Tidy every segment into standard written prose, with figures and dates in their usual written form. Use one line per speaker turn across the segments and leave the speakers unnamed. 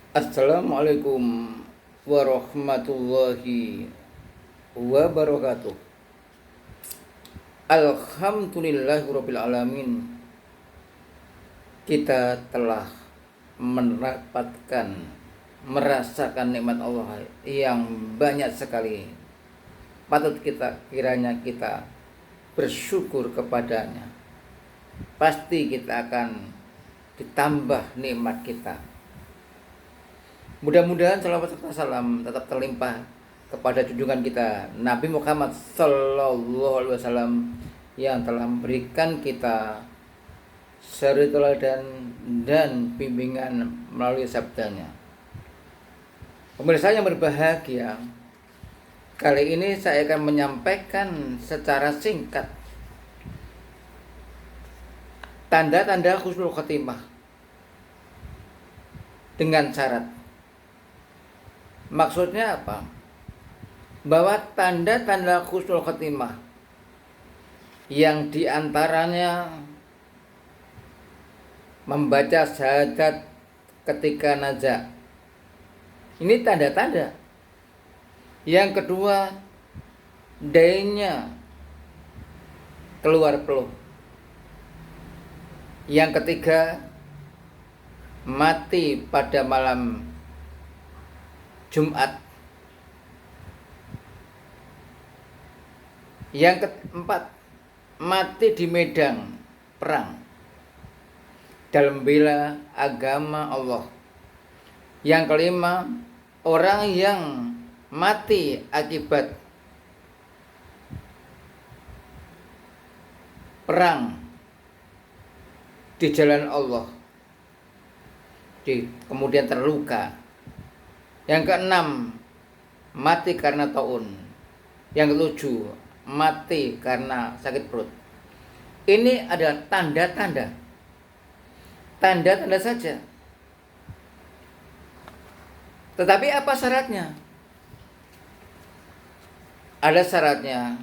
Assalamualaikum warahmatullahi wabarakatuh. Alhamdulillahirabbil alamin. Kita telah mendapatkan merasakan nikmat Allah yang banyak sekali. Patut kiranya kita bersyukur kepadanya. Pasti kita akan ditambah nikmat kita. Mudah-mudahan salawat serta salam tetap terlimpah kepada junjungan kita Nabi Muhammad Sallallahu Alaihi Wasallam yang telah memberikan kita suri teladan dan bimbingan melalui sabdanya. Pemirsa yang berbahagia, kali ini saya akan menyampaikan secara singkat tanda-tanda husnul khotimah dengan syarat. Maksudnya apa? Bahwa tanda-tanda husnul khotimah yang diantaranya membaca syahadat ketika nazak. Ini tanda-tanda. Yang kedua, dainya keluar peluh. Yang ketiga, mati pada malam Jumat. Yang keempat, mati di medan perang dalam bela agama Allah. Yang kelima, orang yang mati akibat perang di jalan Allah, kemudian terluka. Yang keenam, mati karena taun. Yang ketujuh, mati karena sakit perut. Ini adalah tanda-tanda. Tanda-tanda saja. Tetapi apa syaratnya? Ada syaratnya.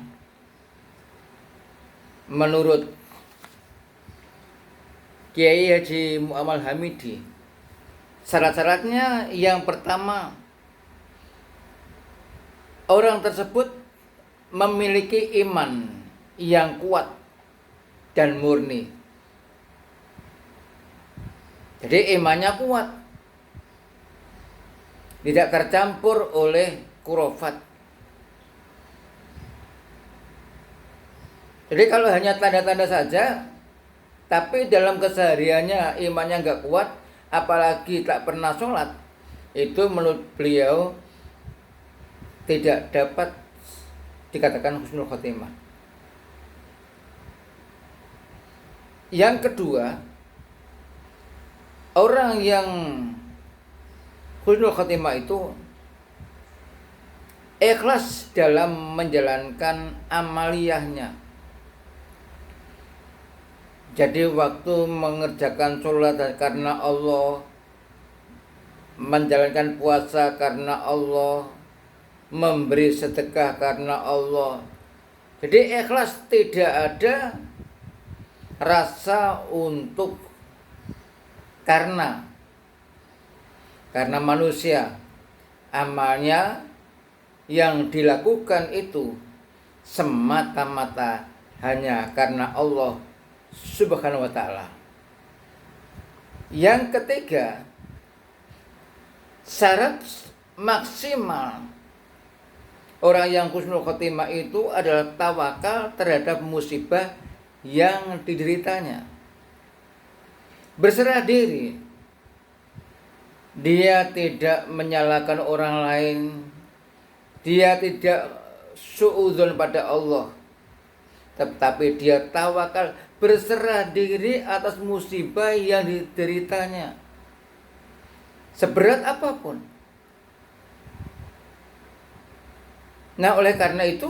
Menurut Kiai Haji Mu'amal Hamidi, syarat-syaratnya yang pertama, orang tersebut memiliki iman yang kuat dan murni. Jadi imannya kuat, tidak tercampur oleh khurafat. Jadi kalau hanya tanda-tanda saja, tapi dalam kesehariannya imannya nggak kuat, apalagi tak pernah sholat, itu menurut beliau tidak dapat dikatakan husnul khotimah. Yang kedua, orang yang husnul khotimah itu ikhlas dalam menjalankan amaliyahnya. Jadi waktu mengerjakan sholat karena Allah, menjalankan puasa karena Allah, memberi sedekah karena Allah. Jadi ikhlas, tidak ada rasa untuk karena manusia. Amalnya yang dilakukan itu semata-mata hanya karena Allah Subhanahu wa ta'ala. Yang ketiga, syarat maksimal orang yang husnul khotimah itu adalah tawakal terhadap musibah yang dideritanya. Berserah diri. Dia tidak menyalahkan orang lain. Dia tidak suudzon pada Allah. Tetapi dia tawakal, berserah diri atas musibah yang dideritanya, seberat apapun. Nah, oleh karena itu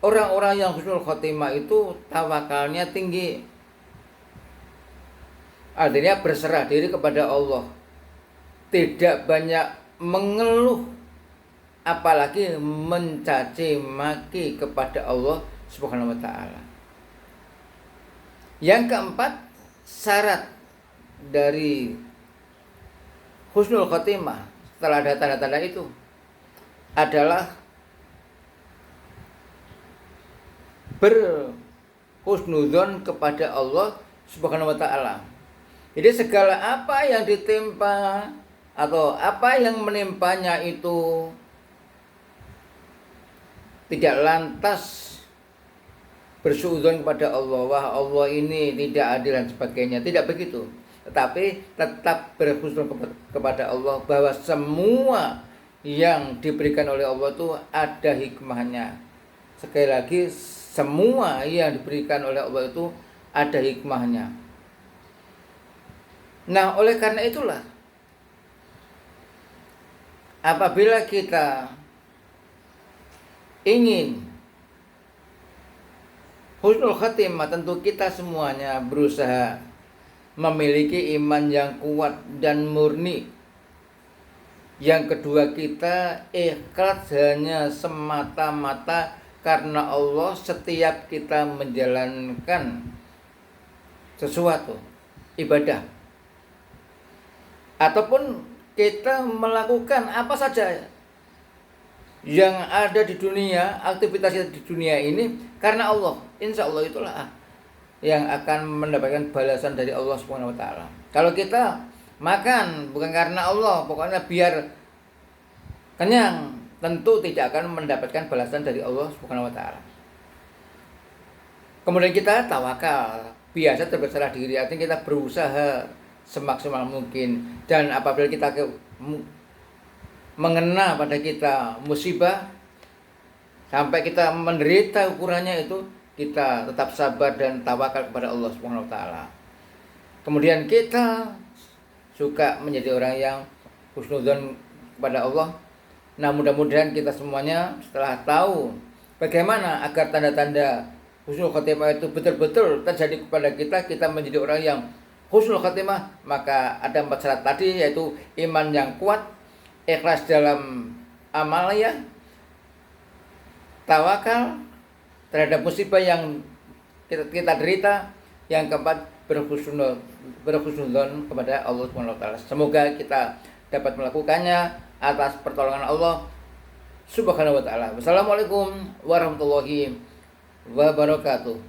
orang-orang yang husnul khotimah itu tawakalnya tinggi. Artinya berserah diri kepada Allah, tidak banyak mengeluh, apalagi mencaci maki kepada Allah Subhanahu wa ta'ala. Yang keempat, syarat dari husnul khotimah setelah ada tanda-tanda itu adalah berhusnudzon kepada Allah Subhanahu wa taala. Jadi segala apa yang ditimpa atau apa yang menimpanya itu tidak lantas bersuudzon kepada Allah, wah Allah ini tidak adil dan sebagainya, tidak begitu. Tetapi tetap berhusnuzon kepada Allah bahwa semua yang diberikan oleh Allah itu ada hikmahnya. Sekali lagi, semua yang diberikan oleh Allah itu ada hikmahnya. Nah, oleh karena itulah apabila kita ingin husnul khatimah, tentu kita semuanya berusaha memiliki iman yang kuat dan murni. Yang kedua, kita ikhlas hanya semata-mata karena Allah setiap kita menjalankan sesuatu ibadah ataupun kita melakukan apa saja yang ada di dunia, aktivitas di dunia ini karena Allah, insya Allah itulah yang akan mendapatkan balasan dari Allah Subhanahu wa taala. Kalau kita makan bukan karena Allah, pokoknya biar kenyang, tentu tidak akan mendapatkan balasan dari Allah Subhanahu wa taala. Kemudian kita tawakal, biasa berserah diri, artinya kita berusaha semaksimal mungkin. Dan apabila kita mengena pada kita musibah sampai kita menderita ukurannya itu, kita tetap sabar dan tawakal kepada Allah Subhanahu wa taala. Kemudian kita suka menjadi orang yang husnudzon kepada Allah. Nah, mudah-mudahan kita semuanya setelah tahu bagaimana agar tanda-tanda husnul khotimah itu betul-betul terjadi kepada kita, kita menjadi orang yang husnul khotimah, maka ada 4 syarat tadi, yaitu iman yang kuat, ikhlas dalam amalnya, tawakal terhadap musibah yang kita derita, yang keempat berhusnudzon kepada Allah Subhanahu wa taala. Semoga kita dapat melakukannya atas pertolongan Allah Subhanahu wa taala. Wassalamualaikum warahmatullahi wabarakatuh.